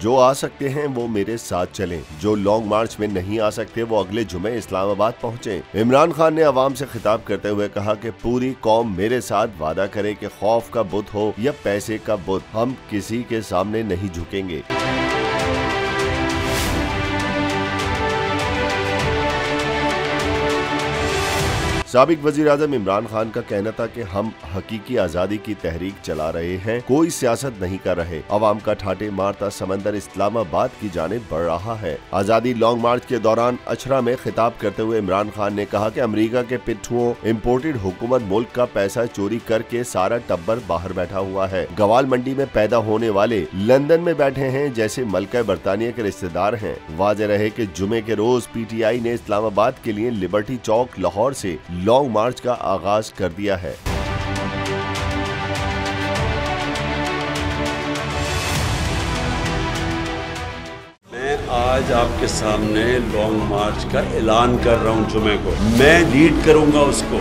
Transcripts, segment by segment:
जो आ सकते हैं वो मेरे साथ चलें, जो लॉन्ग मार्च में नहीं आ सकते वो अगले जुमे इस्लामाबाद पहुँचे। इमरान खान ने अवाम से खिताब करते हुए कहा कि पूरी कौम मेरे साथ वादा करे कि खौफ का बुत हो या पैसे का बुत, हम किसी के सामने नहीं झुकेंगे। साबिक वजीर आजम इमरान खान का कहना था कि हम हकीकी आजादी की तहरीक चला रहे हैं, कोई सियासत नहीं कर रहे। अवाम का ठाटे मारता समंदर इस्लामाबाद की जानिब बढ़ रहा है। आजादी लॉन्ग मार्च के दौरान अछरा में खिताब करते हुए इमरान खान ने कहा कि अमेरिका के पिट्ठुओं इम्पोर्टेड हुकूमत मुल्क का पैसा चोरी करके सारा टब्बर बाहर बैठा हुआ है। गवाल मंडी में पैदा होने वाले लंदन में बैठे हैं जैसे मलका बरतानिया के रिश्तेदार हैं। वाज़ेह रहे कि जुमे के रोज PTI ने इस्लामाबाद के लिए लिबर्टी चौक लाहौर से लॉन्ग मार्च का आगाज कर दिया है। मैं आज आपके सामने लॉन्ग मार्च का ऐलान कर रहा हूं। जुमे को मैं लीड करूंगा उसको।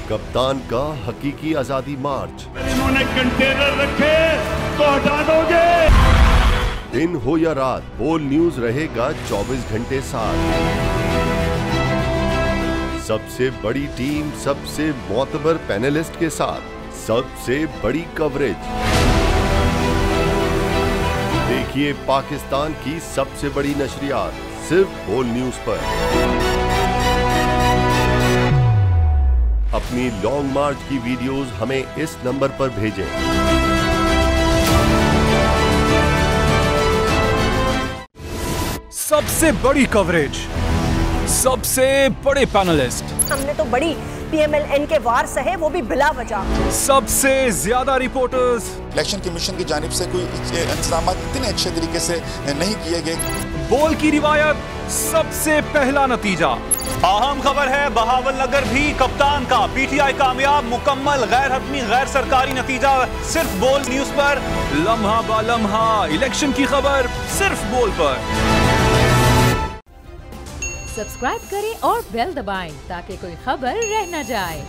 कप्तान का हकीकी आजादी मार्च। इन्होंने कंटेनर रखे तो हटा दोगे। दिन हो या रात, बोल न्यूज रहेगा 24 घंटे साथ। सबसे बड़ी टीम, सबसे मोतबर पैनलिस्ट के साथ, सबसे बड़ी कवरेज। देखिए पाकिस्तान की सबसे बड़ी नशरियात सिर्फ बोल न्यूज पर। अपनी लॉन्ग मार्च की वीडियोस हमें इस नंबर पर भेजें। सबसे बड़ी कवरेज, सबसे बड़े पैनलिस्ट। हमने तो बड़ी PMLN के वार सहे, वो भी बिला वजह। सबसे ज्यादा रिपोर्टर्स। इलेक्शन कमीशन की जानिब से कोई इंतजाम इतने अच्छे तरीके से नहीं किए गए। बोल की रिवायत, सबसे पहला नतीजा। अहम खबर है बहावल नगर भी कप्तान का PTI कामयाब, मुकम्मल गैर हतमी गैर सरकारी नतीजा सिर्फ बोल न्यूज पर। लम्हा बा लम्हा इलेक्शन की खबर सिर्फ बोल पर। सब्सक्राइब करें और बेल दबाएं ताकि कोई खबर रह न जाए।